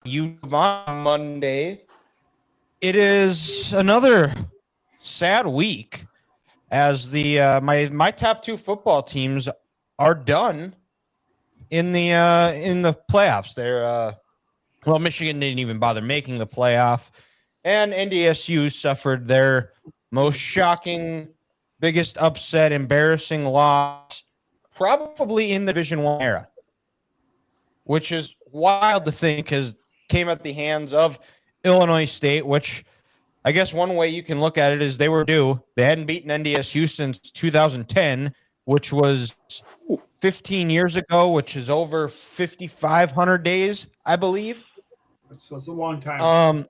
you on Monday. It is another sad week as the my top two football teams are done in the playoffs. They're Michigan didn't even bother making the playoff, and NDSU suffered their most shocking, biggest upset, embarrassing loss probably in the Division I era, which is wild to think because came at the hands of Illinois State, which I guess one way you can look at it is they were due. They hadn't beaten NDSU since 2010, which was 15 years ago, which is over 5,500 days, I believe. That's a long time.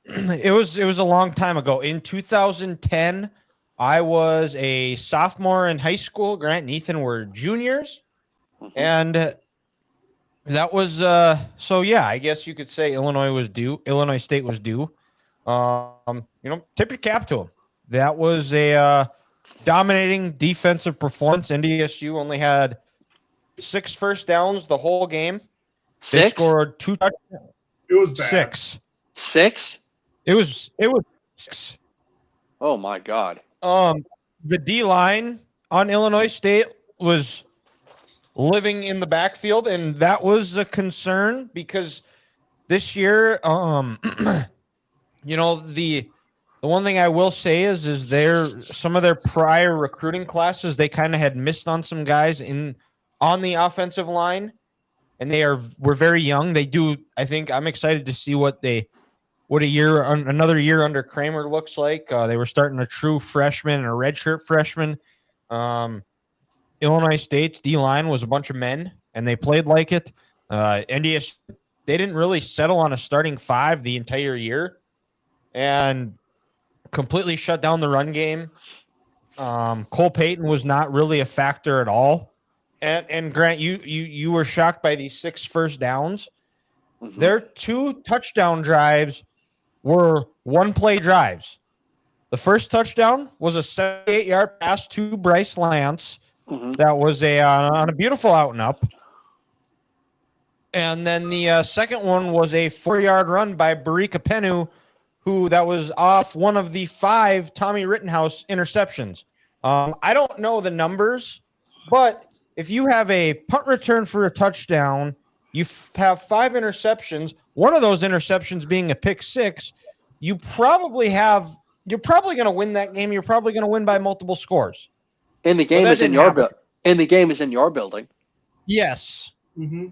It was a long time ago. In 2010, I was a sophomore in high school. Grant and Ethan were juniors, and that was so. Yeah, I guess you could say Illinois was due. Illinois State was due. Tip your cap to them. That was a dominating defensive performance. NDSU only had 6 first downs the whole game. 6? They scored 2 touchdowns. It was bad. 6? It was 6. Oh my God. The D line on Illinois State was living in the backfield, and that was a concern because this year, the one thing I will say is some of their prior recruiting classes, they kind of had missed on some guys on the offensive line, and were very young. They do. I think I'm excited to see what another year under Kramer looks like. They were starting a true freshman and a redshirt freshman. Illinois State's D-line was a bunch of men, and they played like it. NDS, they didn't really settle on a starting 5 the entire year, and completely shut down the run game. Cole Payton was not really a factor at all. And Grant, you were shocked by these 6 first downs. Mm-hmm. Their 2 touchdown drives were one-play drives. The first touchdown was a 78-yard pass to Bryce Lance. Mm-hmm. That was on a beautiful out and up. And then the second one was a 4-yard run by Barika Penu, that was off one of the 5 Tommy Rittenhouse interceptions. I don't know the numbers, but if you have a punt return for a touchdown, you have 5 interceptions, one of those interceptions being a pick 6, you're probably going to win that game. You're probably going to win by multiple scores. And the game is in your building. And the game is in your building. Yes. Mm-hmm.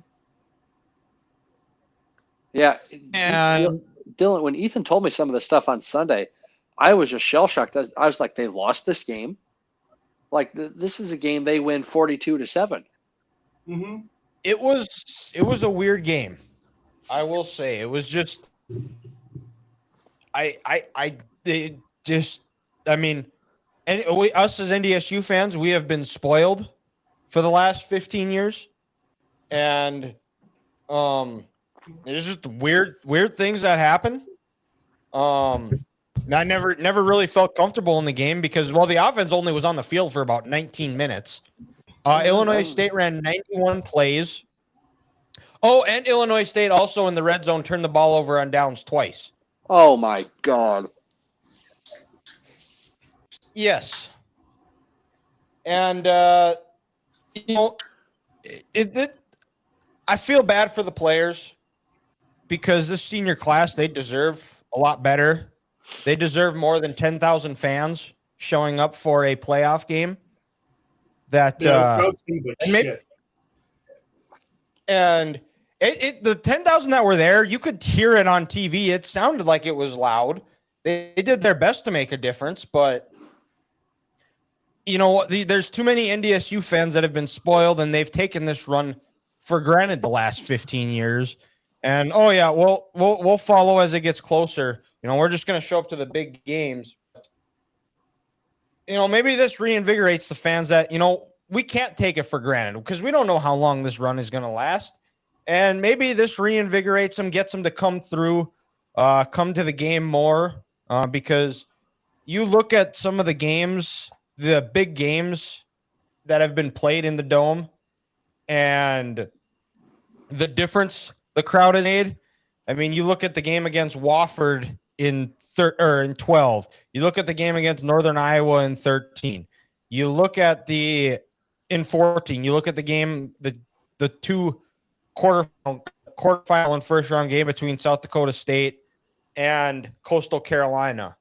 Yeah. And Dylan, when Ethan told me some of the stuff on Sunday, I was just shell shocked. I was like, they lost this game. Like this is a game they win 42-7. Mm-hmm. It was a weird game. I will say it was just. Us as NDSU fans, we have been spoiled for the last 15 years, and there's just weird things that happen. I never really felt comfortable in the game because the offense only was on the field for about 19 minutes. Illinois State ran 91 plays. Oh, and Illinois State also in the red zone turned the ball over on downs twice. Oh my God. Yes. And I feel bad for the players because this senior class, they deserve a lot better. They deserve more than 10,000 fans showing up for a playoff game. The 10,000 that were there, you could hear it on TV. It sounded like it was loud. They did their best to make a difference, but there's too many NDSU fans that have been spoiled, and they've taken this run for granted the last 15 years. And we'll follow as it gets closer. We're just going to show up to the big games. Maybe this reinvigorates the fans that we can't take it for granted because we don't know how long this run is going to last. And maybe this reinvigorates them, gets them to come through, come to the game more. Because you look at some of the games, the big games that have been played in the Dome, and the difference the crowd has made. I mean, you look at the game against Wofford in 12. You look at the game against Northern Iowa in 13. You look at in 14. You look at the game, the two quarterfinal and first round game between South Dakota State and Coastal Carolina.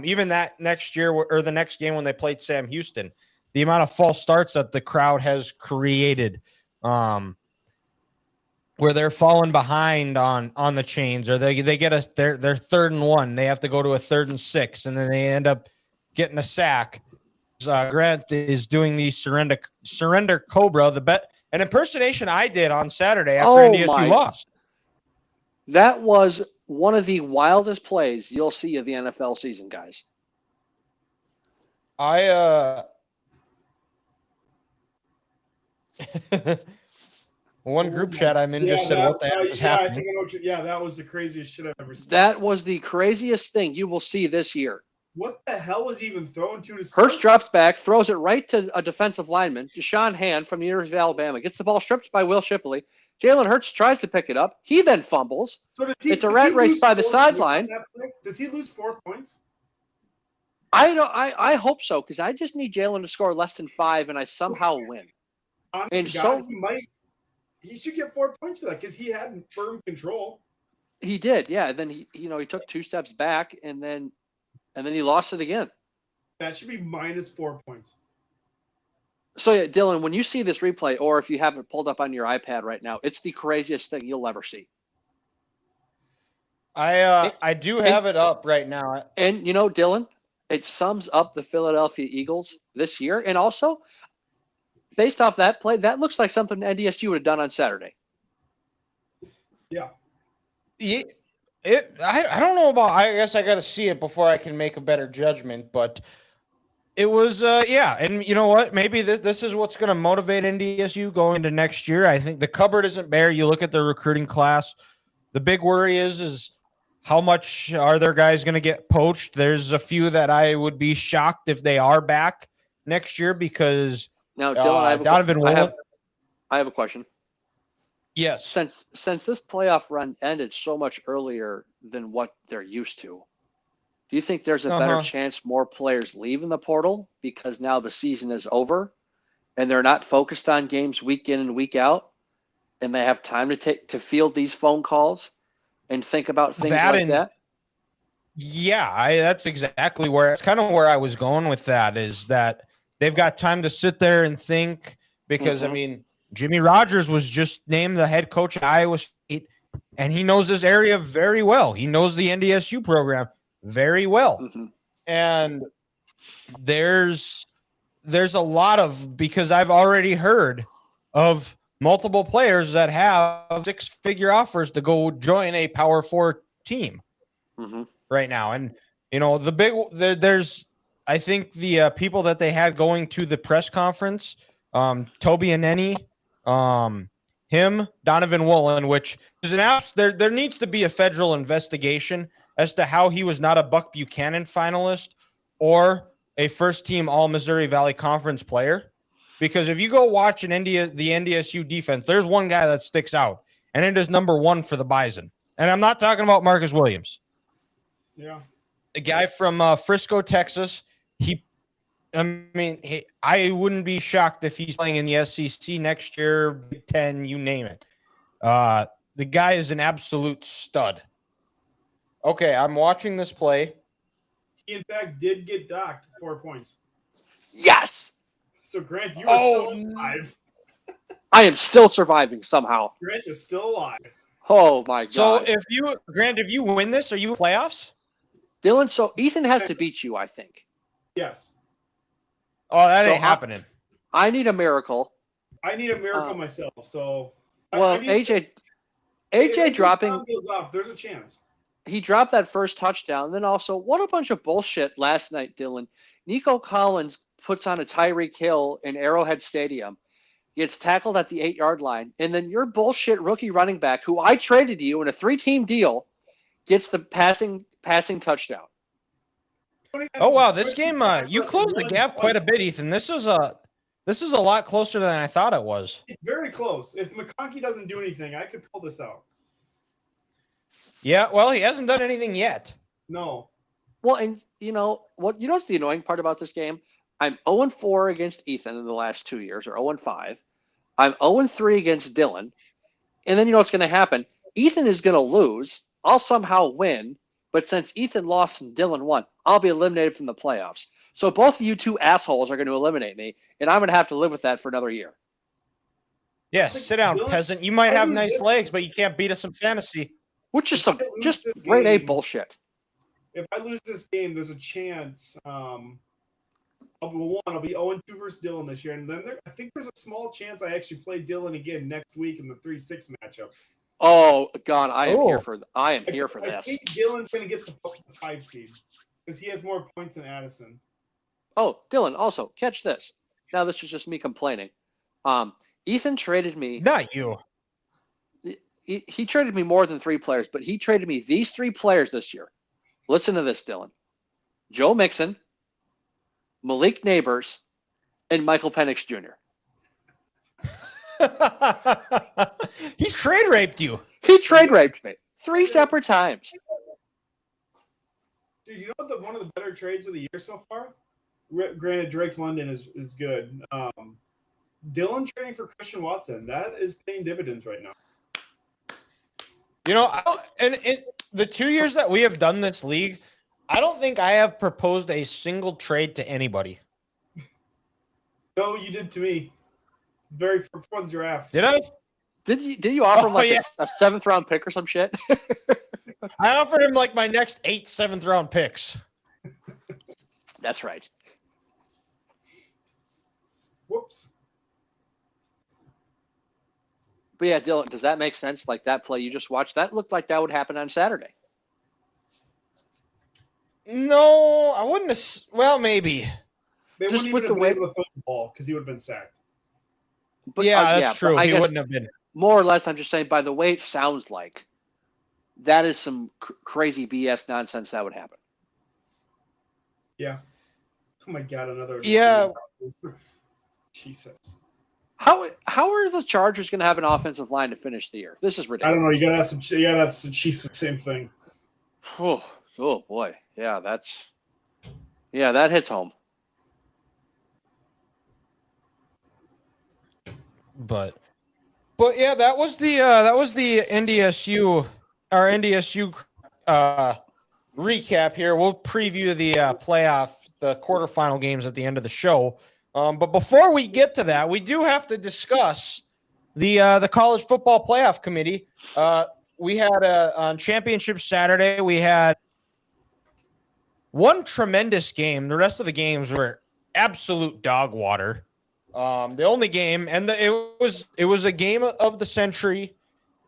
Even that next year or the next game when they played Sam Houston, the amount of false starts that the crowd has created, where they're falling behind on the chains, or they get their 3rd and 1, they have to go to a 3rd and 6, and then they end up getting a sack. Grant is doing the surrender cobra, an impersonation I did on Saturday after NDSU lost. That was one of the wildest plays you'll see of the NFL season, guys. One group chat I'm in just said, what the heck is happening? I think I know that was the craziest shit I've ever seen. That was the craziest thing you will see this year. What the hell was he even thrown to? Hurts drops back, throws it right to a defensive lineman, Deshaun Hand from the University of Alabama, gets the ball stripped by Will Shipley. Jalen Hurts tries to pick it up. He then fumbles. So it's a rat race by the sideline. Does he lose 4 points? I hope so, because I just need Jalen to score less than 5, and I somehow win. Honestly, God, he should get 4 points for that because he had firm control. He did, yeah. And then he took 2 steps back, and then he lost it again. That should be minus 4 points. So, yeah, Dylan, when you see this replay, or if you have it pulled up on your iPad right now, it's the craziest thing you'll ever see. I do have it up right now. And, Dylan, it sums up the Philadelphia Eagles this year. And also, based off that play, that looks like something NDSU would have done on Saturday. Yeah. I don't know about. I guess I got to see it before I can make a better judgment. But it was, yeah. And you know what? Maybe this is what's going to motivate NDSU going into next year. I think the cupboard isn't bare. You look at the recruiting class. The big worry is how much are their guys going to get poached? There's a few that I would be shocked if they are back next year because now, Dylan, I have a question. Yes. Since this playoff run ended so much earlier than what they're used to, do you think there's a better chance more players leave in the portal because now the season is over and they're not focused on games week in and week out, and they have time to field these phone calls and think about things that? Yeah, that's exactly it's kind of where I was going with that, is that they've got time to sit there and think because, I mean, Jimmy Rogers was just named the head coach at Iowa State, and he knows this area very well. He knows the NDSU program very well. And there's a lot of, because I've already heard of multiple players that have 6-figure offers to go join a Power 4 team right now. And, there's, I think the people that they had going to the press conference, Toby Aneni, him, Donovan Woolen, which is there needs to be a federal investigation as to how he was not a Buck Buchanan finalist or a first-team All-Missouri Valley Conference player. Because if you go watch the NDSU defense, there's one guy that sticks out, and it is number 1 for the Bison. And I'm not talking about Marcus Williams. Yeah. The guy from Frisco, Texas, I wouldn't be shocked if he's playing in the SEC next year, Big Ten, you name it. The guy is an absolute stud. Okay, I'm watching this play. He, in fact, did get docked 4 points. Yes! So, Grant, you are still alive. I am still surviving somehow. Grant is still alive. Oh, my God. So, if you win this, are you in playoffs? Dylan, so Ethan has to beat you, I think. Yes. Oh, that ain't happening. I need a miracle. I need a miracle myself. So, well, AJ dropping goes off. There's a chance. He dropped that first touchdown. Then also, what a bunch of bullshit last night, Dylan. Nico Collins puts on a Tyreek Hill in Arrowhead Stadium, gets tackled at the 8-yard line, and then your bullshit rookie running back, who I traded you in a 3-team deal, gets the passing touchdown. Oh wow, this game you closed the gap quite a bit, Ethan. This is a lot closer than I thought it was. It's very close. If McConkey doesn't do anything, I could pull this out. Yeah, well, he hasn't done anything yet. No. Well, and what's the annoying part about this game? I'm 0-4 against Ethan in the last 2 years, or 0-5. I'm 0-3 against Dylan. And then you know what's going to happen? Ethan is going to lose. I'll somehow win. But since Ethan lost and Dylan won, I'll be eliminated from the playoffs. So both of you two assholes are going to eliminate me, and I'm going to have to live with that for another year. Yeah, sit down, peasant. You might have nice legs, but you can't beat us in fantasy. Which is some just grade A bullshit. If I lose this game, there's a chance I'll be 0-2 versus Dylan this year. And then I think there's a small chance I actually play Dylan again next week in the 3-6 matchup. Oh, God, I am here for this. I think Dylan's going to get the 5 seed because he has more points than Addison. Oh, Dylan, also, catch this. Now this is just me complaining. Ethan traded me. Not you. He traded me more than 3 players, but he traded me these 3 players this year. Listen to this, Dylan. Joe Mixon, Malik Neighbors, and Michael Penix Jr. He trade raped you. He trade raped me 3 separate times. Dude, you know what one of the better trades of the year so far? Granted, Drake London is good. Dylan trading for Christian Watson, that is paying dividends right now. You know, and the 2 years that we have done this league, I don't think I have proposed a single trade to anybody. No, you did to me. Before the draft. Did I? Did you offer him a 7th round pick or some shit? I offered him like my next 8 7th round picks. That's right. Whoops. But yeah, Dylan, does that make sense? Like that play you just watched, that looked like that would happen on Saturday. No, I wouldn't have. Well, maybe. They just wouldn't with even the way able to throw the ball because he would have been sacked. But, that's true. He wouldn't have been. More or less, I'm just saying, by the way it sounds like, that is some crazy BS nonsense that would happen. Yeah. Oh my God, another. Yeah. Jesus. How are the Chargers going to have an offensive line to finish the year? This is ridiculous. I don't know. You got to ask the Chiefs the same thing. Oh boy. Yeah, that hits home. But yeah, that was the NDSU recap here. We'll preview the the quarterfinal games at the end of the show. But before we get to that, we do have to discuss the college football playoff committee. We had on Championship Saturday, we had one tremendous game. The rest of the games were absolute dog water. The only game, and it was a game of the century,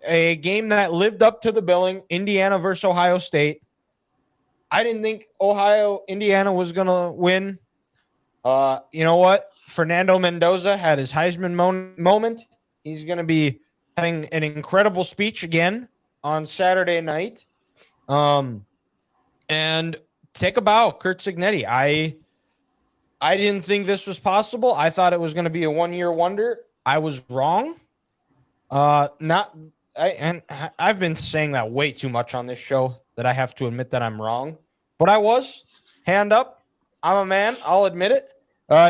a game that lived up to the billing. Indiana versus Ohio State. I didn't think Indiana was gonna win. You know what? Fernando Mendoza had his Heisman moment. He's going to be having an incredible speech again on Saturday night. And take a bow, Kurt Cignetti. I didn't think this was possible. I thought it was going to be a one-year wonder. I was wrong. I've been saying that way too much on this show that I have to admit that I'm wrong. But I was. Hand up. I'm a man. I'll admit it.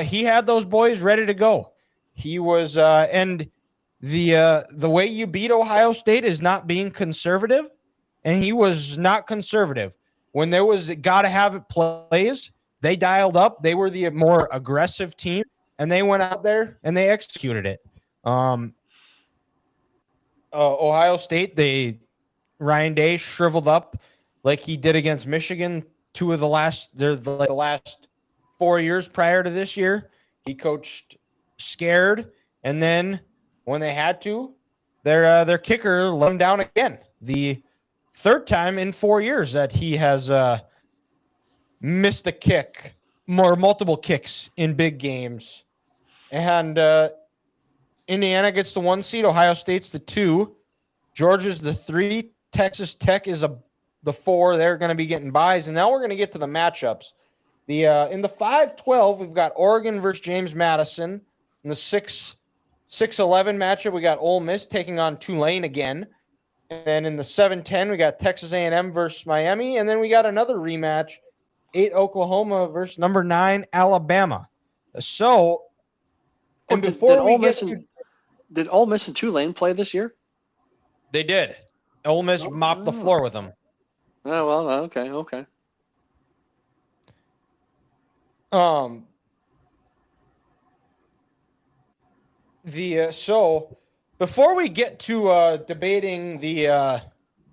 He had those boys ready to go. He was, and the way you beat Ohio State is not being conservative, and he was not conservative. When there was gotta have it plays, they dialed up. They were the more aggressive team, and they went out there and they executed it. Ohio State, Ryan Day shriveled up like he did against Michigan. The last 4 years prior to this year, he coached scared, and then when they had to, their kicker let him down again. The third time in 4 years that he has missed a kick, multiple kicks in big games. And Indiana gets the 1 seed, Ohio State's the 2, Georgia's the 3, Texas Tech is the 4. They're going to be getting byes, and now we're going to get to the matchups. In the 5-12, we've got Oregon versus James Madison. In the 6-11 matchup, we got Ole Miss taking on Tulane again. And then in the 7-10, we got Texas A&M versus Miami. And then we got another rematch, 8 Oklahoma versus number 9 Alabama. So, and before we get to... Did Ole Miss and Tulane play this year? They did. Ole Miss mopped the floor with them. Oh, well, okay. So before we get to debating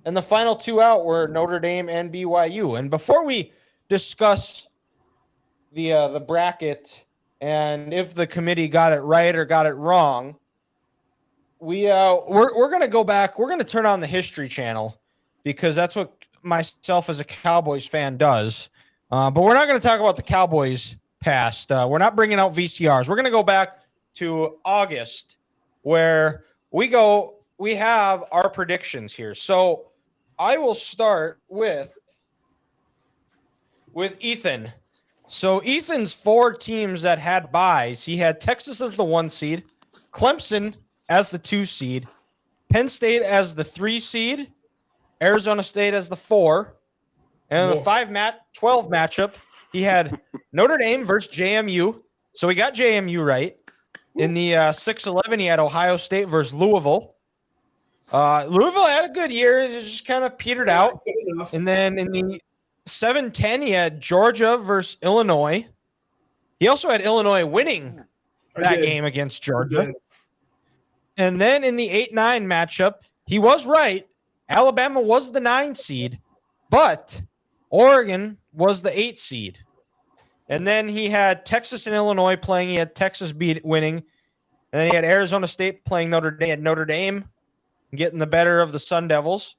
and the final two out were Notre Dame and BYU, and before we discuss the bracket and if the committee got it right or got it wrong, we're gonna go back. We're gonna turn on the History Channel because that's what myself as a Cowboys fan does. But we're not gonna talk about the Cowboys past. We're not bringing out VCRs. We're gonna go back to August, where we have our predictions here. So I will start with Ethan. So Ethan's 4 teams that had byes. He had Texas as the 1 seed, Clemson as the 2 seed, Penn State as the 3 seed, Arizona State as the 4, and in the 5-12 matchup, he had Notre Dame versus JMU. So we got JMU right. In the 6-11, he had Ohio State versus Louisville. Louisville had a good year. It just kind of petered out. And then in the 7-10, he had Georgia versus Illinois. He also had Illinois winning that game against Georgia. And then in the 8-9 matchup, he was right. Alabama was the 9 seed, but Oregon was the 8 seed. And then he had Texas and Illinois playing. He had Texas winning. And then he had Arizona State playing Notre Dame. He had Notre Dame getting the better of the Sun Devils.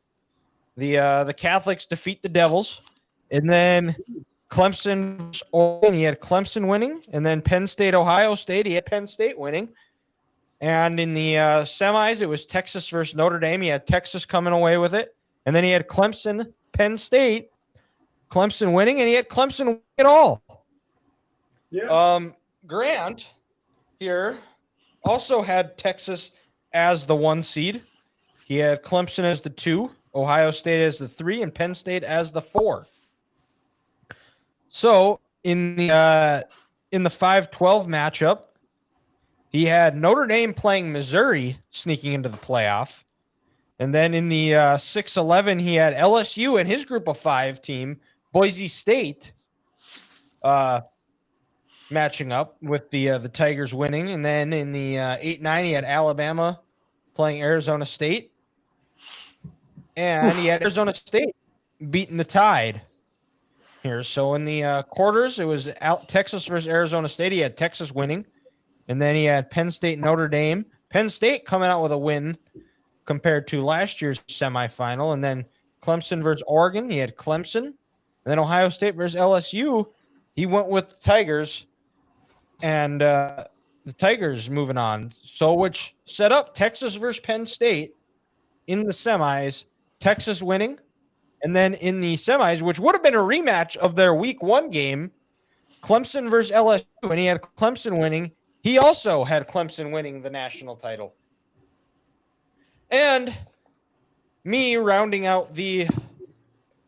The Catholics defeat the Devils. And then Clemson, Oregon, he had Clemson winning. And then Penn State, Ohio State, he had Penn State winning. And in the semis, it was Texas versus Notre Dame. He had Texas coming away with it. And then he had Clemson, Penn State, Clemson winning. And he had Clemson winning it all. Yeah. Grant here also had Texas as the 1 seed. He had Clemson as the 2, Ohio State as the 3, and Penn State as the 4. So in the 5-12 matchup, he had Notre Dame playing Missouri sneaking into the playoff. And then in the 6-11, he had LSU and his group of 5 team, Boise State, matching up with the Tigers winning. And then in the 8-9, he had Alabama playing Arizona State. And he had Arizona State beating the Tide here. So in the quarters, it was Texas versus Arizona State. He had Texas winning. And then he had Penn State, Notre Dame. Penn State coming out with a win compared to last year's semifinal. And then Clemson versus Oregon. He had Clemson. And then Ohio State versus LSU. He went with the Tigers. And the Tigers moving on. So which set up Texas versus Penn State in the semis. Texas winning. And then in the semis, which would have been a rematch of their week 1 game, Clemson versus LSU. And he had Clemson winning. He also had Clemson winning the national title. And me rounding out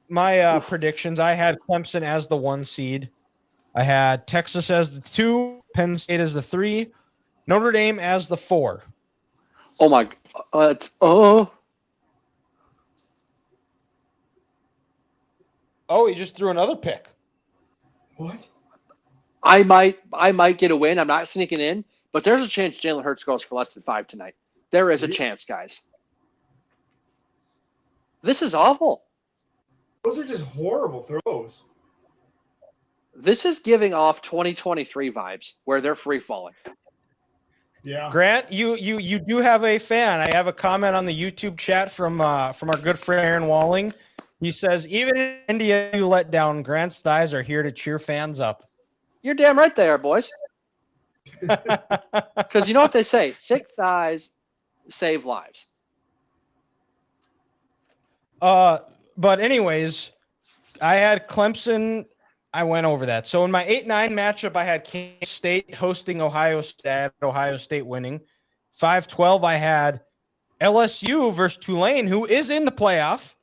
my predictions, I had Clemson as the 1 seed. I had Texas as the 2, Penn State as the 3, Notre Dame as the 4. Oh my! Oh, he just threw another pick. What? I might get a win. I'm not sneaking in, but there's a chance Jalen Hurts goes for less than 5 tonight. There is a chance, guys. This is awful. Those are just horrible throws. This is giving off 2023 vibes where they're free falling. Yeah. Grant, you do have a fan. I have a comment on the YouTube chat from our good friend Aaron Walling. He says, even in NDSU letdown, Grant's thighs are here to cheer fans up. You're damn right they are, boys. Because you know what they say, thick thighs save lives. But anyways, I had Clemson. I went over that. So in my 8-9 matchup, I had Kansas State hosting Ohio State winning. 5-12, I had LSU versus Tulane, who is in the playoff.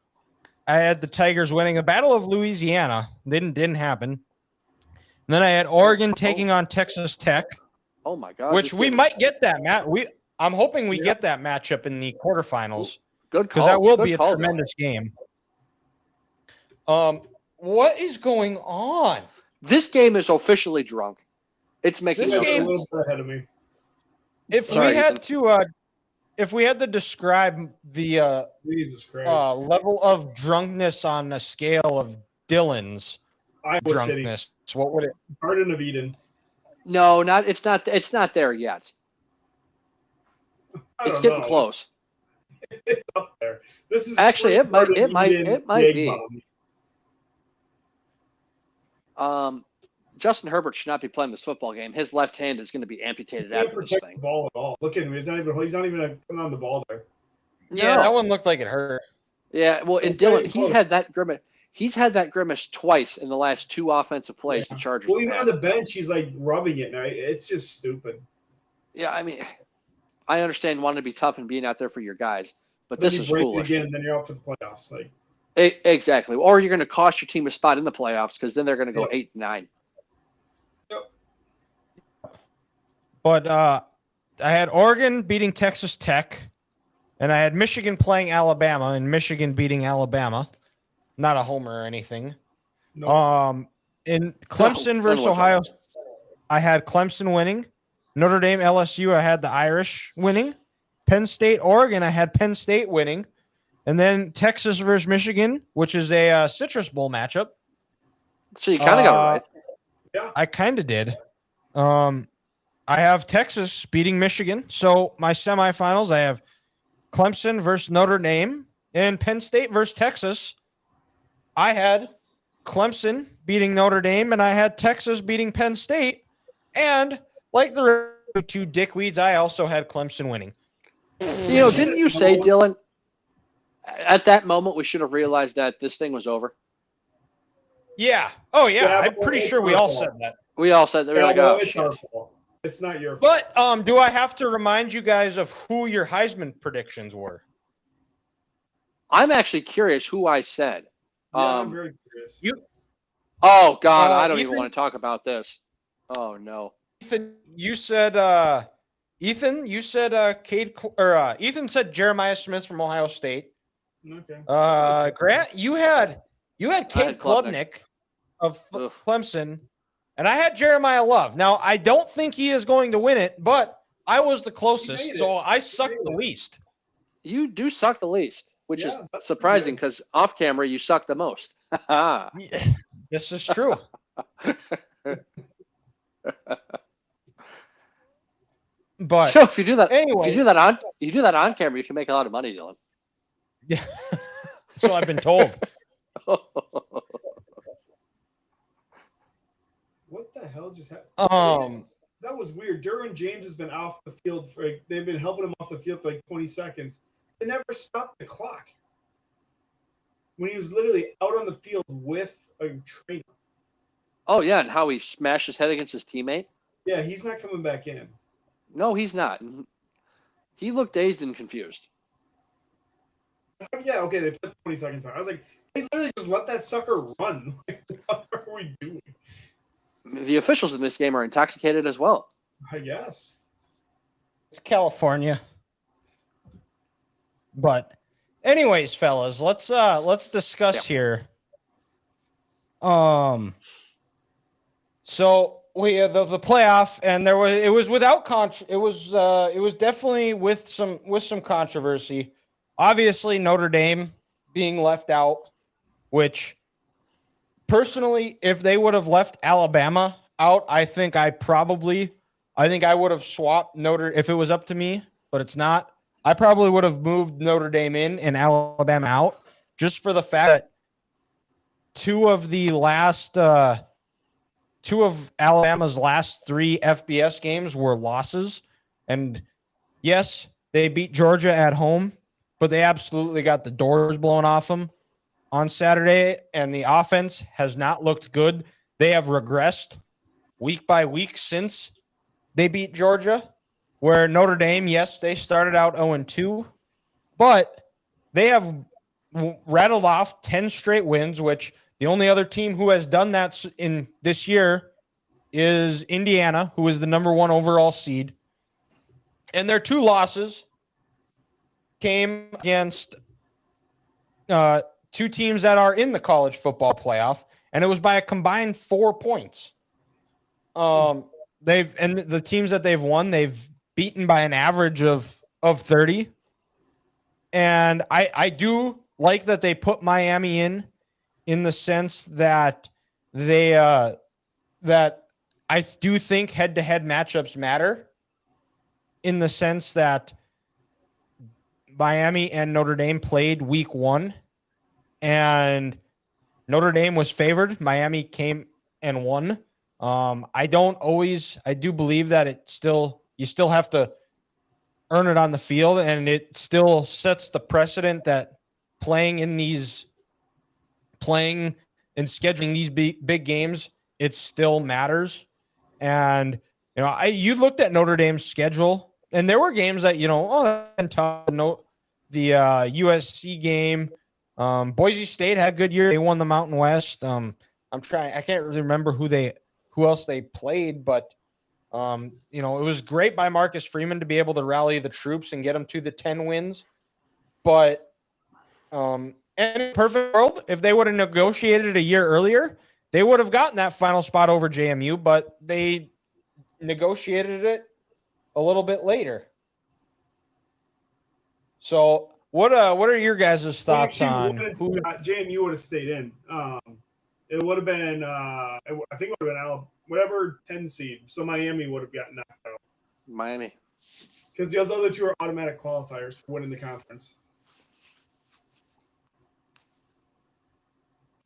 I had the Tigers winning the Battle of Louisiana. Didn't happen. And then I had Oregon taking on Texas Tech. Oh my God! Which we might get that, Matt. I'm hoping we get that matchup in the quarterfinals. Good call. Because that will be a tremendous game. What is going on? This game is officially drunk. It's making This no game sense. a little bit ahead of me. If we had to describe the Jesus Christ. level of drunkenness on a scale of Dylan's drunkenness, what would it? Garden of Eden. No, it's not there yet. It's getting close. It's up there. This is actually it might be. Justin Herbert should not be playing this football game. His left hand is going to be amputated after this thing. The ball at all. Look at him. He's not even on the ball there. Yeah, that one looked like it hurt. Yeah, well, and Dylan, he's had that grimace. He's had that grimace twice in the last 2 offensive plays. The Chargers. Well, even on the bench, he's like rubbing it now. It's just stupid. Yeah, I mean, I understand wanting to be tough and being out there for your guys, but this is foolish. Again, then you're out for the playoffs. Exactly, or you're going to cost your team a spot in the playoffs because then they're going to go 8-9. Yep. But I had Oregon beating Texas Tech, and I had Michigan playing Alabama, and Michigan beating Alabama. Not a homer or anything. Nope. In Clemson versus Ohio, I had Clemson winning. Notre Dame, LSU, I had the Irish winning. Penn State, Oregon, I had Penn State winning. And then Texas versus Michigan, which is a Citrus Bowl matchup. So you kind of got it right. Yeah. I kind of did. I have Texas beating Michigan. So my semifinals, I have Clemson versus Notre Dame and Penn State versus Texas. I had Clemson beating Notre Dame, and I had Texas beating Penn State. And like the 2 dickweeds, I also had Clemson winning. You know, didn't you say, Dylan, at that moment we should have realized that this thing was over? Yeah. Oh, yeah. I'm pretty sure we all said that. We all said that. Oh, it's our fault. It's not your fault. But do I have to remind you guys of who your Heisman predictions were? I'm actually curious who I said. Yeah, I'm very curious. Oh, God, I don't even want to talk about this. Oh, no. Ethan, you said Ethan said Jeremiah Smith from Ohio State. Okay. Grant, you had Cade Klubnik of Clemson, and I had Jeremiah Love. Now, I don't think he is going to win it, but I was the closest, so I sucked the least. You do suck the least, which is surprising because off camera you suck the most. This is true. But so if you do that, anyway, if you do that on camera, you can make a lot of money, Dylan. Yeah, so I've been told. What the hell just happened? That was weird. Derwin James has been off the field they've been helping him off the field for like 20 seconds. They never stopped the clock when he was literally out on the field with a trainer. Oh yeah, and how he smashed his head against his teammate. Yeah, he's not coming back in. No, he's not. He looked dazed and confused. Yeah, okay, they put 20 seconds back. I was like, they literally just let that sucker run. What are we doing? The officials in this game are intoxicated as well. I guess. It's California. But anyways, fellas, let's discuss here. So we have the playoff, and it was definitely with some controversy. Obviously, Notre Dame being left out, which personally, if they would have left Alabama out, I think I would have swapped Notre if it was up to me, but it's not. I probably would have moved Notre Dame in and Alabama out, just for the fact that two of Alabama's last 3 FBS games were losses. And yes, they beat Georgia at home, but they absolutely got the doors blown off them on Saturday, and the offense has not looked good. They have regressed week by week since they beat Georgia, where Notre Dame, yes, they started out 0-2, But they have rattled off 10 straight wins, which the only other team who has done that in this year is Indiana, who is the number 1 overall seed. And their 2 losses came against 2 teams that are in the college football playoff, and it was by a combined 4 points. And the teams that they've won, they've beaten by an average of 30. And I do like that they put Miami in the sense that that I do think head-to-head matchups matter, in the sense that Miami and Notre Dame played week 1, and Notre Dame was favored. Miami came and won. I do believe that you still have to earn it on the field, and it still sets the precedent that playing and scheduling these big games, it still matters. And you looked at Notre Dame's schedule, and there were games that tough. The USC game, Boise State had a good year. They won the Mountain West. I can't really remember who else they played, but it was great by Marcus Freeman to be able to rally the troops and get them to the 10 wins. But in a perfect world, if they would have negotiated a year earlier, they would have gotten that final spot over JMU, but they negotiated it a little bit later. So what are your guys' thoughts on who JMU would have stayed in? It would have been I think it would have been whatever 10 seed. So Miami would have gotten knocked out. Miami. Because those other 2 are automatic qualifiers for winning the conference.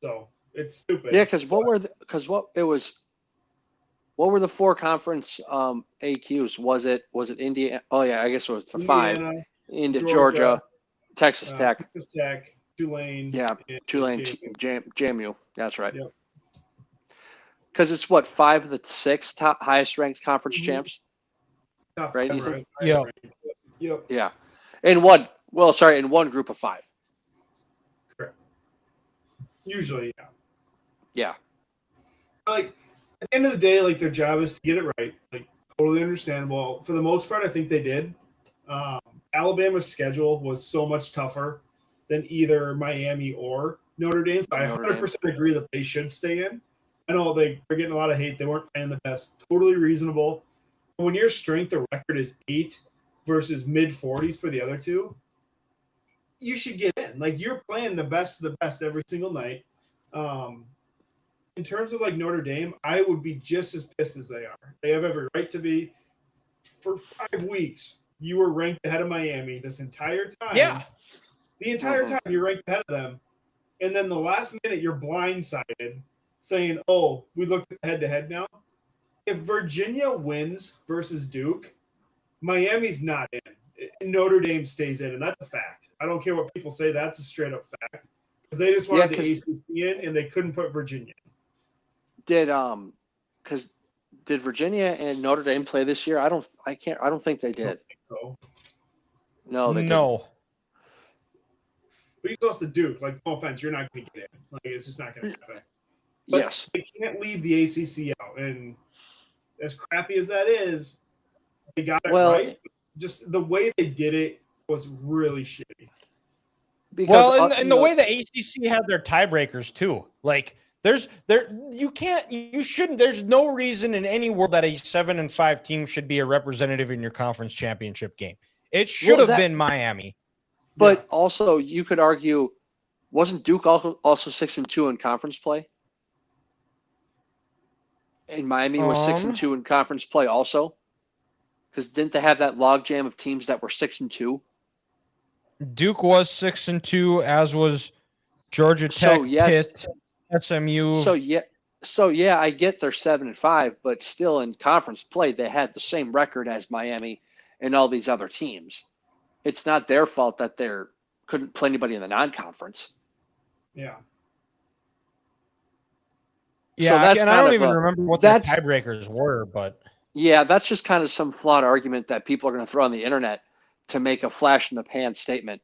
So it's stupid. Yeah, because what were the 4 conference AQs? Was it Indiana? Oh yeah, I guess it was the Indiana, 5. Into Georgia, Texas Tech. Texas Tech, Tulane. Yeah, Tulane, JMU. That's right. Yep. Because it's 5 of the 6 top highest ranked conference champs. Right, Ethan? Yeah. Yep. Yeah. In one group of 5. Correct. Usually, yeah. Yeah. Like, at the end of the day, like, their job is to get it right. Like, totally understandable. For the most part, I think they did. Alabama's schedule was so much tougher than either Miami or Notre Dame. So I 100% agree that they should stay in. I know they're getting a lot of hate. They weren't playing the best. Totally reasonable. But when your strength of record is 8 versus mid-40s for the other 2, you should get in. Like, you're playing the best of the best every single night. In terms of, like, Notre Dame, I would be just as pissed as they are. They have every right to be. For 5 weeks, you were ranked ahead of Miami this entire time. Yeah. The entire time you're ranked ahead of them. And then the last minute you're blindsided saying, oh, we looked at head-to-head now. If Virginia wins versus Duke, Miami's not in. Notre Dame stays in, and that's a fact. I don't care what people say. That's a straight-up fact. Because they just wanted the ACC in, and they couldn't put Virginia in. Did Virginia and Notre Dame play this year? I don't think they did. I don't think so. No, they no. didn't. But you lost to Duke. Like, no offense, you're not going to get in. Like, it's just not going to happen. But yes. They can't leave the ACC out. And as crappy as that is, they got it right. Just the way they did it was really shitty. Because, and the way the ACC had their tiebreakers too. Like, there's no reason in any world that a 7-5 team should be a representative in your conference championship game. It should have been Miami. But also, you could argue, wasn't Duke also 6-2 in conference play? And Miami was 6-2 in conference play also? Because didn't they have that logjam of teams that were 6-2? Duke was 6-2, as was Georgia Tech, Pitt, SMU. So yeah, I get they're 7-5, but still in conference play, they had the same record as Miami and all these other teams. It's not their fault that they couldn't play anybody in the non-conference. Yeah. Yeah, so and I don't even remember what the tiebreakers were, but yeah, that's just kind of some flawed argument that people are going to throw on the internet to make a flash in the pan statement.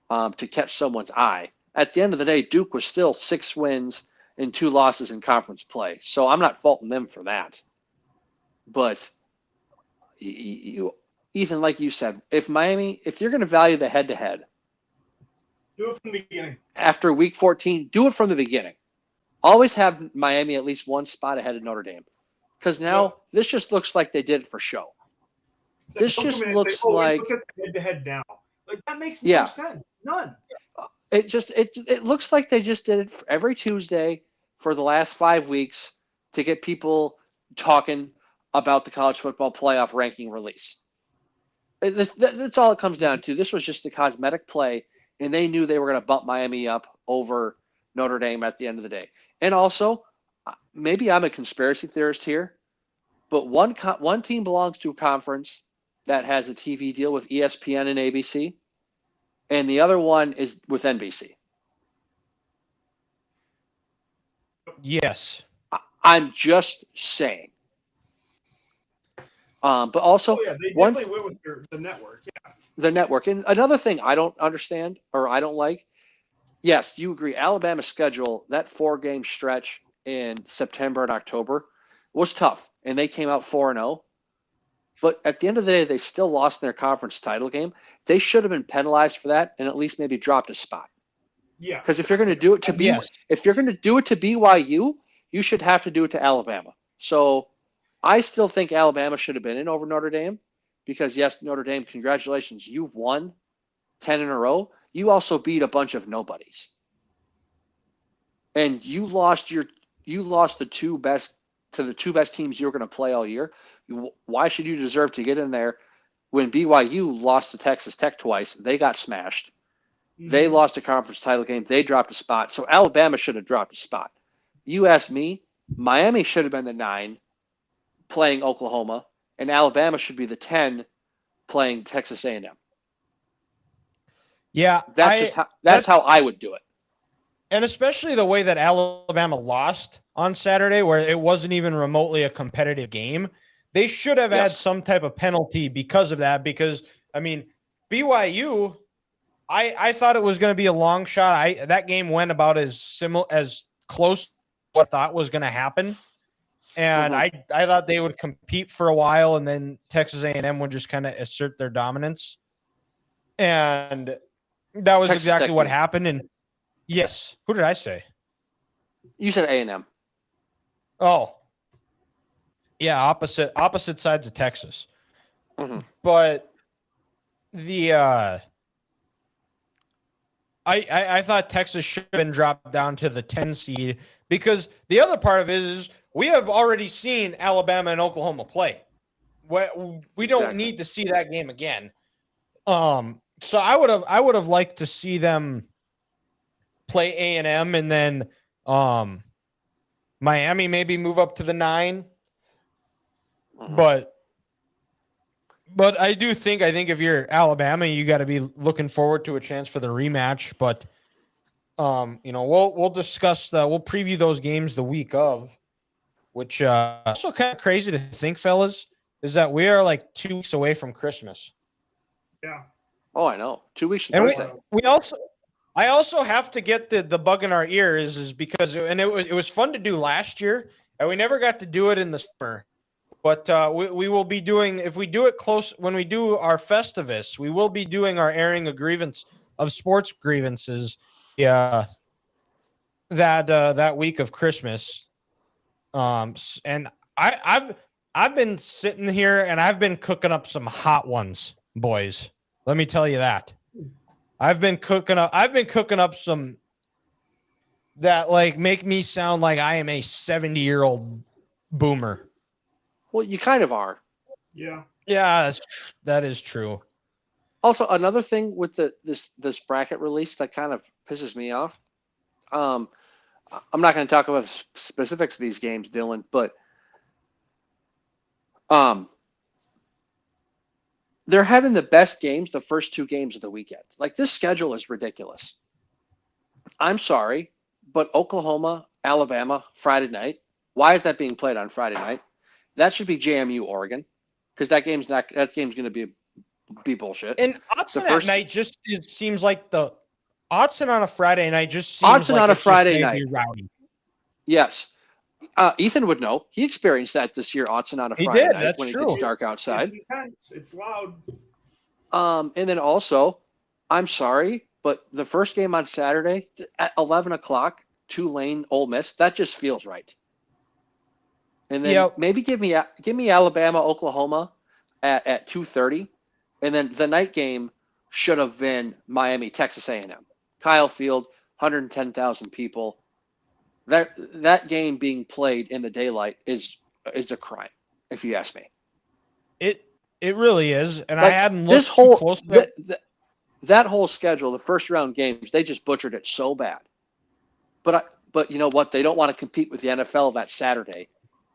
to catch someone's eye. At the end of the day, Duke was still 6 wins and 2 losses in conference play. So I'm not faulting them for that. But Ethan, like you said, if you're going to value the head-to-head, do it from the beginning. After week 14, do it from the beginning. Always have Miami at least one spot ahead of Notre Dame. Because now this just looks like they did it for show. This just looks like look at the head-to-head now. Like that makes no sense. None. It looks like they just did it for every Tuesday for the last 5 weeks to get people talking about the college football playoff ranking release. That's all it comes down to. This was just a cosmetic play, and they knew they were going to bump Miami up over Notre Dame at the end of the day. And also, maybe I'm a conspiracy theorist here, but one team belongs to a conference that has a TV deal with ESPN and ABC, and the other one is with NBC. Yes. I'm just saying. But also, they definitely went with the network. Yeah, the network. And another thing I don't understand or I don't like. Yes, you agree. Alabama's schedule, that 4-game stretch in September and October, was tough, and they came out 4-0. But at the end of the day, they still lost in their conference title game. They should have been penalized for that and at least maybe dropped a spot. Yeah. Because if you're going to do it to BYU, you should have to do it to Alabama. So I still think Alabama should have been in over Notre Dame because, yes, Notre Dame, congratulations, you've won 10 in a row. You also beat a bunch of nobodies. And you lost the two best teams you were going to play all year. Why should you deserve to get in there when BYU lost to Texas Tech twice? They got smashed. Mm-hmm. They lost a conference title game. They dropped a spot. So Alabama should have dropped a spot. You ask me, Miami should have been the 9 playing Oklahoma, and Alabama should be the 10 playing Texas A&M. Yeah, that's how I would do it. And especially the way that Alabama lost on Saturday, where it wasn't even remotely a competitive game. They should have had some type of penalty because of that. Because, I mean, BYU, I thought it was going to be a long shot. That game went about as close to what I thought was going to happen. And I thought they would compete for a while, and then Texas A&M would just kind of assert their dominance. And that was exactly what happened. And yes, who did I say? You said A&M. Oh, yeah, opposite sides of Texas. Mm-hmm. But the I thought Texas should have been dropped down to the 10 seed because the other part of it is we have already seen Alabama and Oklahoma play. We don't need to see that game again. So I would have liked to see them play A&M and then Miami maybe move up to the 9. But I think if you're Alabama, you got to be looking forward to a chance for the rematch. But we'll discuss we'll preview those games the week of, which also kind of crazy to think, fellas, is that we are like 2 weeks away from Christmas. Yeah. Oh, I know. 2 weeks. And I also have to get the bug in our ear is because it was fun to do last year, and we never got to do it in the summer. But we will be doing, if we do it close, when we do our Festivus, we will be doing our airing of sports grievances that week of Christmas. And I've been sitting here and I've been cooking up some hot ones, boys. Let me tell you that. I've been cooking up some that like make me sound like I am a 70-year-old boomer. Well, you kind of are. Yeah. Yeah, that is true. Also, another thing with this bracket release that kind of pisses me off. I'm not going to talk about specifics of these games, Dylan, but they're having the best games the first 2 games of the weekend. Like, this schedule is ridiculous. I'm sorry, but Oklahoma, Alabama, Friday night. Why is that being played on Friday night? That should be JMU, Oregon, because that game's going to be bullshit. And odds that night just seems like the Autzen on a Friday night just seems Autzen like on a it's Friday just night. Be rowdy. Yes. Ethan would know. He experienced that this year, Autzen on a Friday night That's when true. it gets dark outside. It's loud. And then also, I'm sorry, but the first game on Saturday at 11 o'clock, Tulane, Ole Miss, that just feels right. And then maybe give me Alabama, Oklahoma at 2:30, and then the night game should have been Miami, Texas A&M. Kyle Field, 110,000 people. That game being played in the daylight is a crime, if you ask me. It really is, and like, I hadn't looked too closely. That whole schedule, the first round games, they just butchered it so bad. But you know what? They don't want to compete with the NFL that Saturday,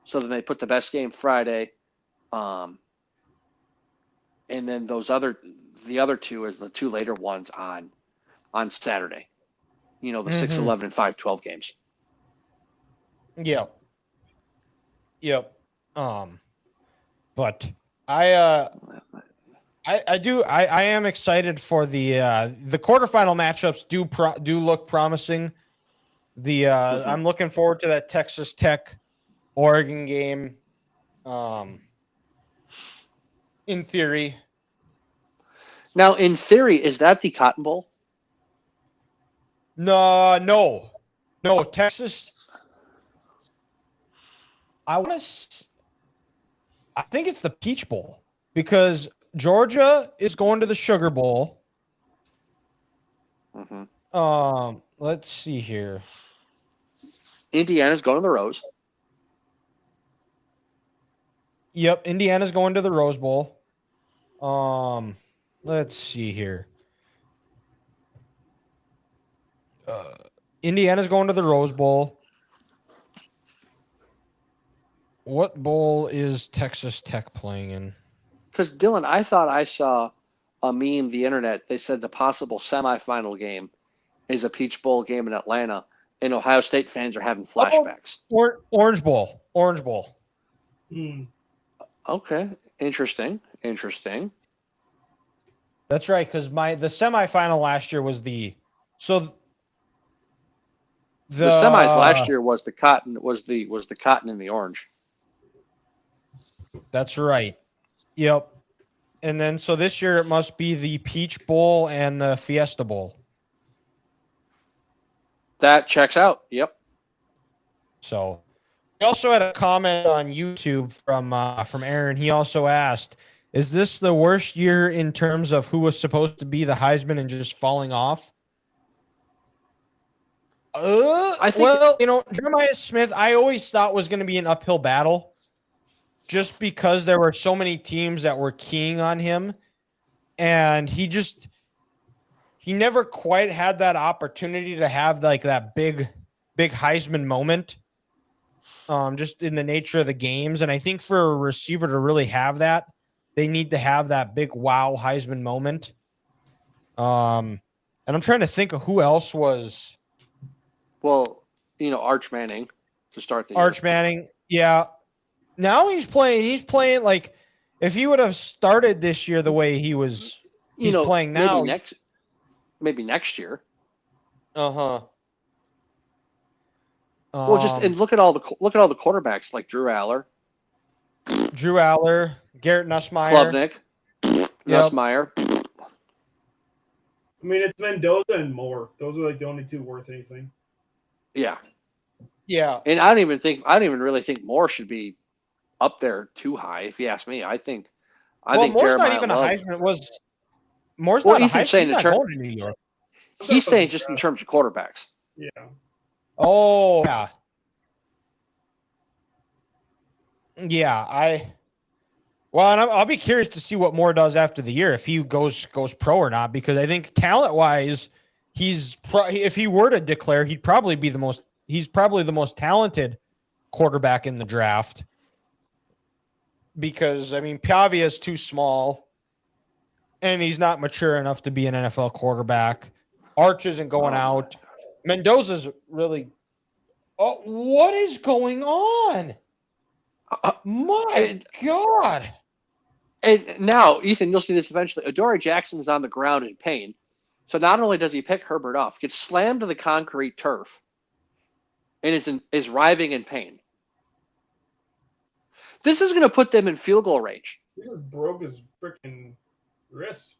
so then they put the best game Friday, and then the other two is the two later ones on Saturday. You know, the 6-11 and 5-12 games. Yep. But I am excited for the quarterfinal matchups. Do look promising. I'm looking forward to that Texas Tech Oregon game. In theory. Now, in theory, is that the Cotton Bowl? No, Texas. I think it's the Peach Bowl because Georgia is going to the Sugar Bowl. Let's see here. Indiana's going to the Rose. Yep, Indiana's going to the Rose Bowl. Let's see here. Indiana's going to the Rose Bowl. What bowl is Texas Tech playing in? Because, Dylan, I thought I saw a meme, the internet. They said the possible semifinal game is a Peach Bowl game in Atlanta, and Ohio State fans are having flashbacks. Orange Bowl. Okay, interesting. That's right, because the semifinal last year was the semis last year was the cotton and the orange. That's right. Yep. And then so this year it must be the Peach Bowl and the Fiesta Bowl. That checks out. Yep. So we also had a comment on YouTube from Aaron. He also asked, is this the worst year in terms of who was supposed to be the Heisman and just falling off? I think, Jeremiah Smith, I always thought was going to be an uphill battle just because there were so many teams that were keying on him. And he never quite had that opportunity to have like that big Heisman moment. Just in the nature of the games. And I think for a receiver to really have that, they need to have that big wow Heisman moment. And I'm trying to think of who else was. Well, Arch Manning to start the Arch Manning, yeah. Now he's playing like if he would have started this year the way he's playing now. Maybe next year. Well, and look at all the quarterbacks like Drew Aller, Garrett Nussmeier, Klubnik, Nussmeier. I mean, it's Mendoza and Moore. Those are like the only two worth anything. Yeah. And I don't even really think Moore should be up there too high. If you ask me, I think Moore's Jeremiah not even Love, a Heisman. Moore's not a Heisman. He's not going to New York. He's saying just in terms of quarterbacks. Yeah. Oh, yeah. Yeah, I'll be curious to see what Moore does after the year, if he goes pro or not, because I think talent-wise, if he were to declare, he's probably the most talented quarterback in the draft. Because, I mean, Pavia is too small, and he's not mature enough to be an NFL quarterback. Arch isn't going out. Mendoza's really... Oh, what is going on? My God. And now, Ethan, you'll see this eventually. Adoree Jackson is on the ground in pain. So not only does he pick Herbert off, gets slammed to the concrete turf, and is writhing in pain. This is going to put them in field goal range. He just broke his freaking wrist.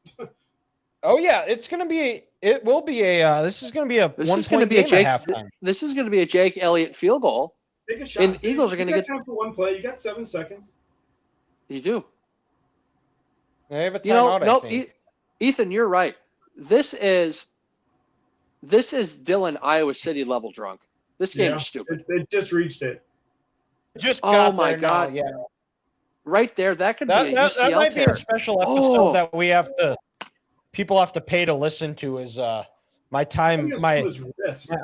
Oh yeah, this is going to be a 1 point game at halftime. This is going to be a Jake Elliott field goal. Take a shot. And Eagles are going to get time for one play. You got 7 seconds. You do. They have a timeout, I think. Ethan, you're right. This is Dylan Iowa City level drunk. This game is stupid. It just reached it. Just got my God! Now, yeah. Right there, that could be a UCL that might tear. Be a special episode that people have to pay to listen to. Is my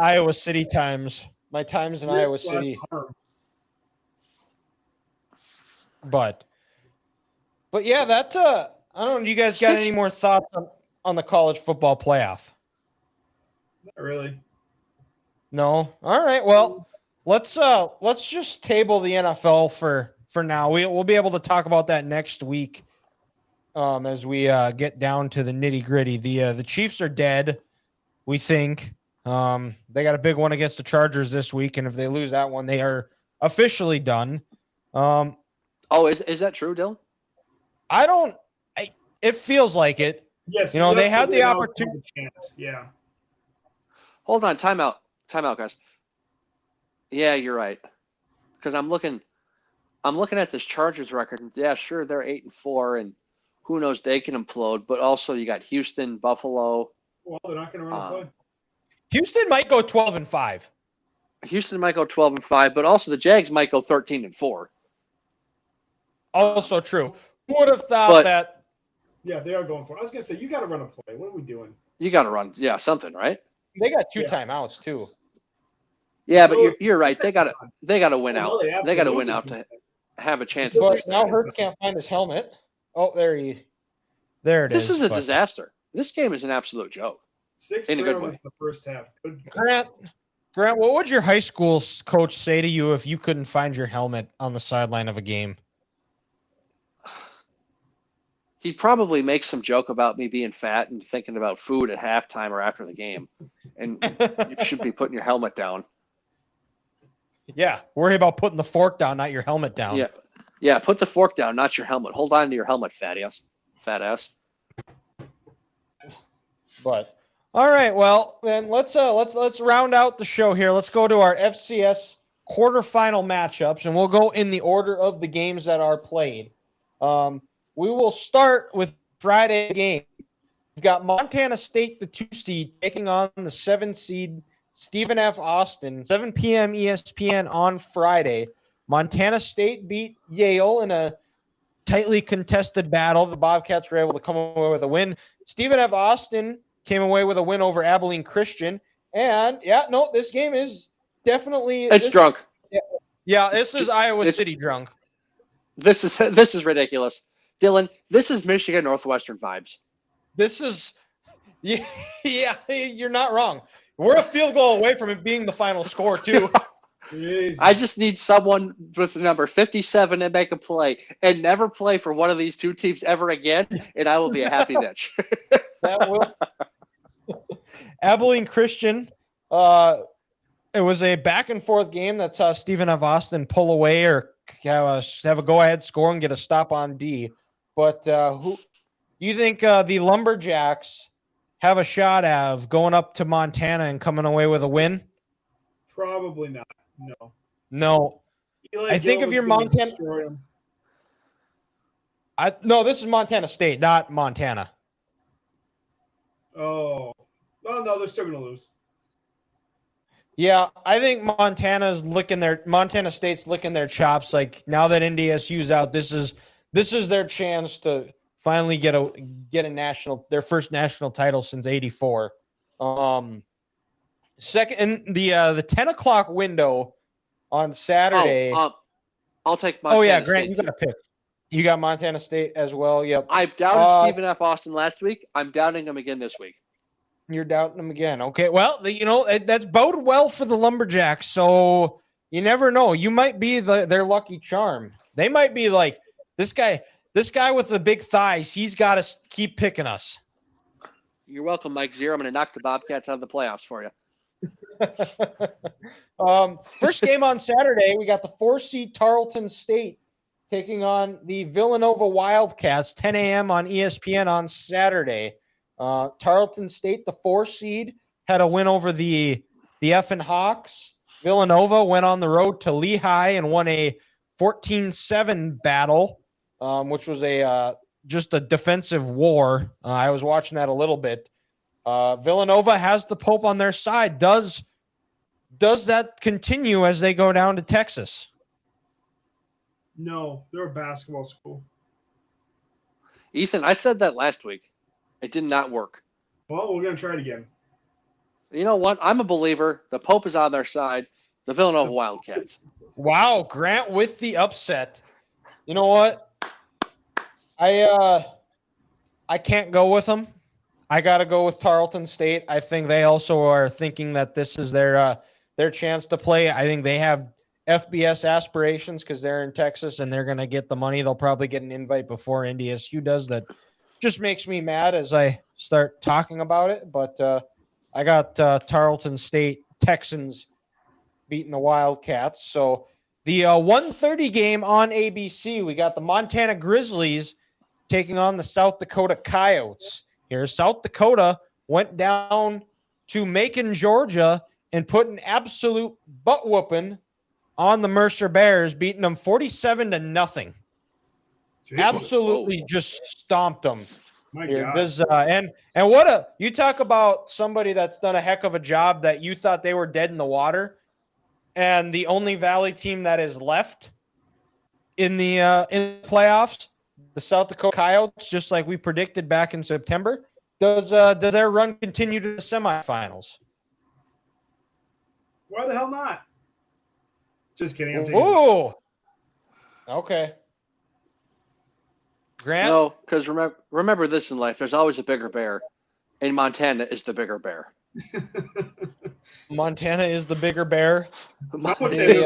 Iowa City times, my times in Iowa City. But yeah, that I don't know. Do you guys got any more thoughts on the college football playoff? Not really. No. All right. Well, let's just table the NFL for now. We'll be able to talk about that next week as we get down to the nitty-gritty. The Chiefs are dead, we think. They got a big one against the Chargers this week, and if they lose that one, they are officially done. Is that true, Dylan? It feels like it. Yes. They had the opportunity. Yeah. Hold on. Timeout, guys. Yeah, you're right. Because I'm looking at this Chargers record. And yeah, sure, they're 8-4, and who knows, they can implode. But also, you got Houston, Buffalo. Well, they're not going to run a play. Houston might go 12-5. Houston might go 12-5, but also the Jags might go 13-4. Also true. Who would have thought that? Yeah, they are going for it. I was going to say, you got to run a play. What are we doing? You got to run, something, right? They got 2 timeouts too. Yeah, but you're right. They got to win out. They got to win out to have a chance. But now Hurts can't find his helmet. Oh, there it is. This is a disaster. This game is an absolute joke. 6 turnovers in the first half. Grant, what would your high school coach say to you if you couldn't find your helmet on the sideline of a game? He'd probably make some joke about me being fat and thinking about food at halftime or after the game. And you should be putting your helmet down. Yeah, worry about putting the fork down, not your helmet down. Yeah, put the fork down, not your helmet. Hold on to your helmet, fat ass. But all right, well then let's round out the show here. Let's go to our FCS quarterfinal matchups, and we'll go in the order of the games that are played. We will start with Friday game. We've got Montana State, the 2 seed, taking on the 7 seed Stephen F. Austin, 7 p.m. ESPN on Friday. Montana State beat Yale in a tightly contested battle. The Bobcats were able to come away with a win. Stephen F. Austin came away with a win over Abilene Christian. And, this game is definitely... It's drunk. Yeah, this is Iowa City drunk. This is ridiculous. Dylan, this is Michigan Northwestern vibes. This is... Yeah, you're not wrong. We're a field goal away from it being the final score, too. I just need someone with the number 57 to make a play and never play for one of these 2 teams ever again, and I will be a happy bitch. That will. Abilene Christian, it was a back-and-forth game that saw Stephen F. Austin pull away or have a go-ahead score and get a stop on D. But who do you think the Lumberjacks have a shot of going up to Montana and coming away with a win? Probably not. No. I think if you're Montana. No, this is Montana State, not Montana. Oh. Well, no, they're still going to lose. Yeah, I think Montana State's licking their chops. Like, now that NDSU's out, this is their chance to finally get their first national title since '84. Second, in the 10 o'clock window on Saturday. I'll take Montana. Oh yeah, Grant, State you got to pick. You got Montana State as well. Yep. I doubted Stephen F. Austin last week. I'm doubting him again this week. You're doubting them again. Okay, well, that's boded well for the Lumberjacks. So you never know. You might be their lucky charm. They might be like this guy with the big thighs. He's got to keep picking us. You're welcome, Mike Zero. I'm going to knock the Bobcats out of the playoffs for you. First game on Saturday, we got the 4-seed Tarleton State taking on the Villanova Wildcats, 10 a.m. on ESPN on Saturday. Tarleton State, the 4-seed, had a win over the Effin' Hawks. Villanova went on the road to Lehigh and won a 14-7 battle, which was just a defensive war. I was watching that a little bit. Villanova has the Pope on their side. Does that continue as they go down to Texas? No, they're a basketball school. Ethan, I said that last week. It did not work. Well, we're going to try it again. You know what? I'm a believer. The Pope is on their side. The Villanova Wildcats. Wow, Grant with the upset. You know what? I can't go with them. I got to go with Tarleton State. I think they also are thinking that this is their chance to play. I think they have FBS aspirations because they're in Texas and they're going to get the money. They'll probably get an invite before NDSU does. That just makes me mad as I start talking about it. But I got Tarleton State Texans beating the Wildcats. So the 1:30 game on ABC, we got the Montana Grizzlies taking on the South Dakota Coyotes. Here, South Dakota went down to Macon, Georgia, and put an absolute butt whooping on the Mercer Bears, beating them 47-0. Absolutely just stomped them. My Here. God. And what you talk about somebody that's done a heck of a job that you thought they were dead in the water, and the only Valley team that is left in the playoffs, the South Dakota Coyotes, just like we predicted back in September. Does their run continue to the semifinals? Why the hell not? Just kidding. I'm Oh, okay. Grant? No, because remember this in life. There's always a bigger bear, and Montana is the bigger bear. Montana is the bigger bear. Some would say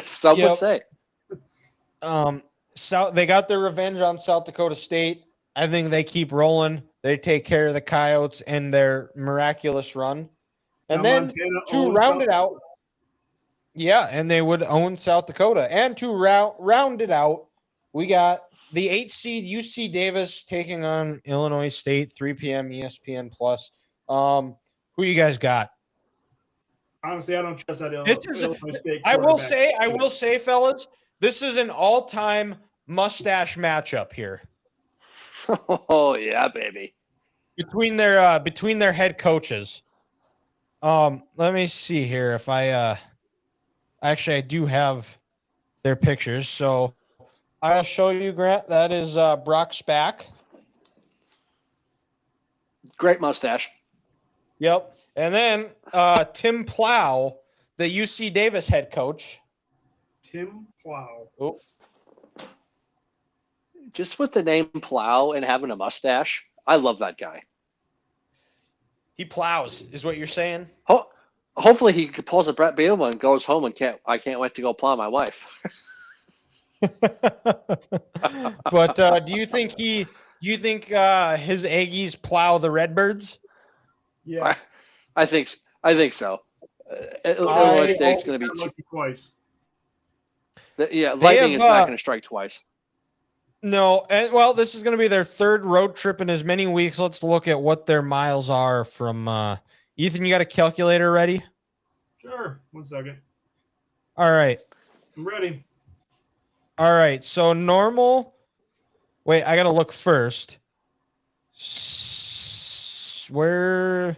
Some would say. They got their revenge on South Dakota State. I think they keep rolling. They take care of the Coyotes and their miraculous run. And then to round it out, and they would own South Dakota. And to round it out, we got the 8-seed UC Davis taking on Illinois State, 3 p.m. ESPN Plus. Who you guys got? Honestly, I don't trust that Illinois State. I will say, fellas, this is an all-time mustache matchup here. Oh yeah, baby. Between their head coaches. Let me see here if I actually I do have their pictures, so I'll show you, Grant. That is Brock Spack. Great mustache. Yep. And then Tim Plow, the UC Davis head coach. Tim Plow. Oh. Just with the name Plow and having a mustache, I love that guy. He plows, is what you're saying? Hopefully he pulls a Brett Bielema and goes home and I can't wait to go plow my wife. But do you think his Aggies plow the Redbirds? Yeah, I think so. Illinois State's going to be twice. Lightning is not going to strike twice. No, and this is going to be their third road trip in as many weeks. Let's look at what their miles are from. Ethan, you got a calculator ready? Sure. 1 second. All right. I'm ready. All right. So normal. Wait, I got to look first. Where?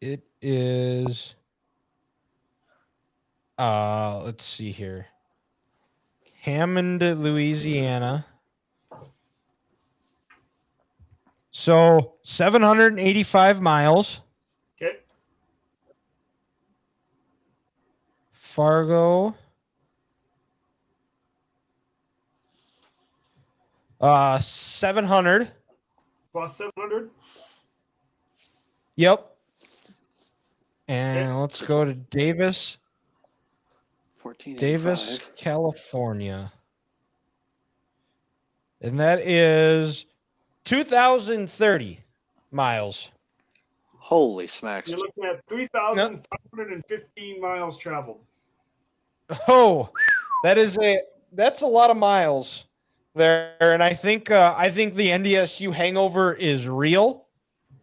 It is, let's see here. Hammond, Louisiana. So 785 miles. Okay. Fargo. 700. Plus 700. Yep. And let's go to Davis. 1485. Davis, California. And that is 2,030 miles. Holy smacks. You're looking at 3,515 miles traveled. Oh, that's a lot of miles there. And I think the NDSU hangover is real.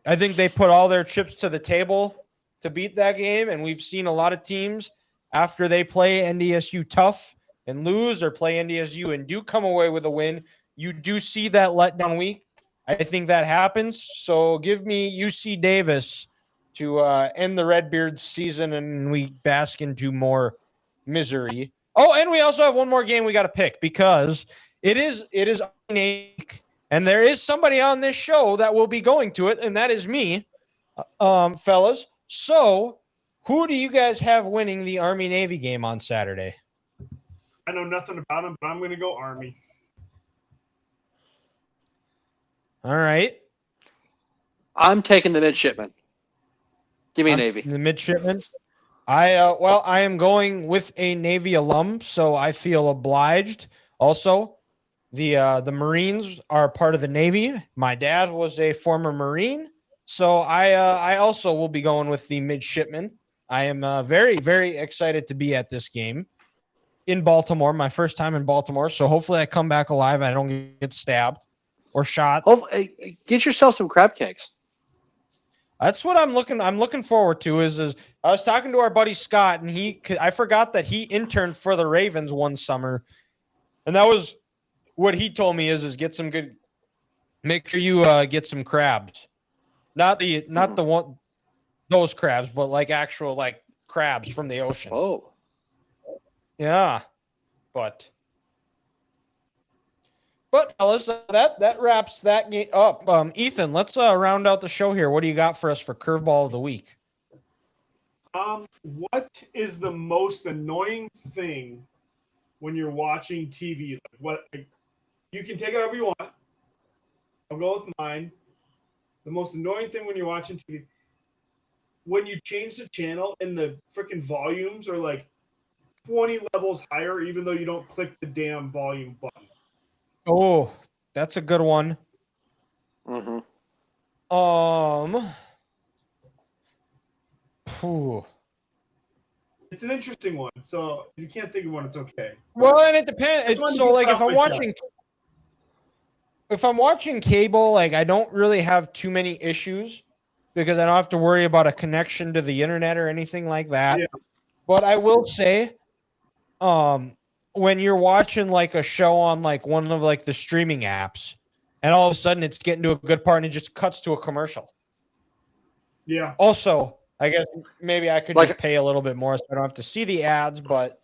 I think they put all their chips to the table to beat that game. And we've seen a lot of teams after they play NDSU tough and lose, or play NDSU and do come away with a win, you do see that letdown week. I think that happens. So give me UC Davis to end the Redbeards season, and we bask into more misery. Oh, and we also have one more game we got to pick, because it is week, and there is somebody on this show that will be going to it, and that is me, fellas. So who do you guys have winning the Army-Navy game on Saturday? I know nothing about them, but I'm going to go Army. All right. I'm taking the midshipman. Give me a Navy. The midshipman. I am going with a Navy alum, so I feel obliged. Also, the Marines are part of the Navy. My dad was a former Marine, so I also will be going with the midshipman. I am very, very excited to be at this game in Baltimore, my first time in Baltimore. So hopefully I come back alive. I don't get stabbed or shot. Get yourself some crab cakes. That's what I'm looking forward to. Is I was talking to our buddy Scott, and I forgot that he interned for the Ravens one summer, and that was what he told me is get some good. Make sure you get some crabs, not the one those crabs, but like actual like crabs from the ocean. Oh, yeah, but fellas, that wraps that game up. Ethan, let's round out the show here. What do you got for us for curveball of the week? What is the most annoying thing when you're watching TV? You can take it however you want. I'll go with mine. The most annoying thing when you're watching TV, when you change the channel and the freaking volumes are like 20 levels higher, even though you don't click the damn volume button. Oh, that's a good one. Mm-hmm. It's an interesting one. So if you can't think of one, it's okay. Well, and it depends. So like if I'm watching cable, like I don't really have too many issues because I don't have to worry about a connection to the internet or anything like that. Yeah. But I will say, when you're watching like a show on like one of like the streaming apps, and all of a sudden it's getting to a good part and it just cuts to a commercial. Yeah. Also, I guess maybe I could just pay a little bit more so I don't have to see the ads, but.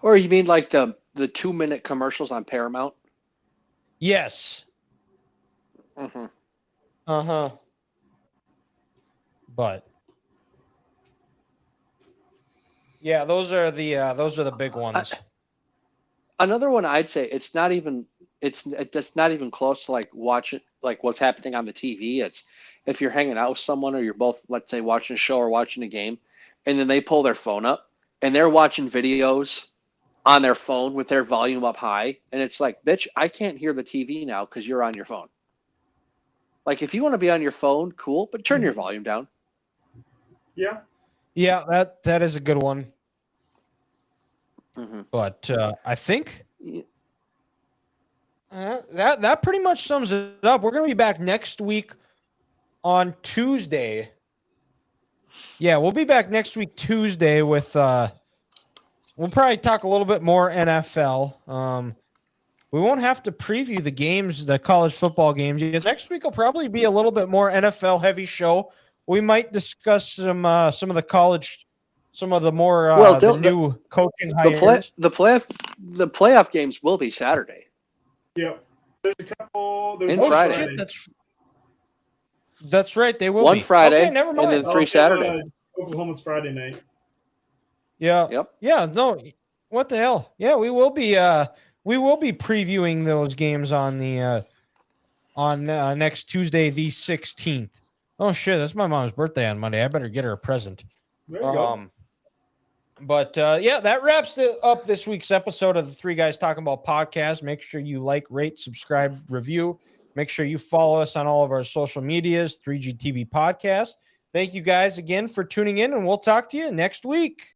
Or you mean like the 2-minute commercials on Paramount? Yes. Mm-hmm. Uh-huh. But. Yeah, those are the big ones. Another one I'd say it's not even close to like watching like what's happening on the TV. It's if you're hanging out with someone or you're both, let's say, watching a show or watching a game, and then they pull their phone up and they're watching videos on their phone with their volume up high, and it's like, bitch, I can't hear the TV now because you're on your phone. Like if you want to be on your phone, cool, but turn your volume down. Yeah. Yeah, that is a good one. Mm-hmm. But I think that pretty much sums it up. We're going to be back next week on Tuesday. Yeah, we'll be back next week Tuesday with we'll probably talk a little bit more NFL. We won't have to preview the games, the college football games. Next week will probably be a little bit more NFL heavy show. We might discuss some of the college, some of the more the new coaching hires. The playoff games will be Saturday. Yeah, there's a couple. There's Friday. Shit, that's right. They will one be. Friday, okay, never mind. and then 3 Saturday. Oklahoma's Friday night. Yeah. Yep. Yeah. No. What the hell? Yeah, we will be previewing those games on the on next Tuesday, the 16th. Oh, shit. That's my mom's birthday on Monday. I better get her a present. There you go. But yeah, that wraps up this week's episode of the Three Guys Talking About podcast. Make sure you like, rate, subscribe, review. Make sure you follow us on all of our social medias, 3GTV Podcast. Thank you guys again for tuning in, and we'll talk to you next week.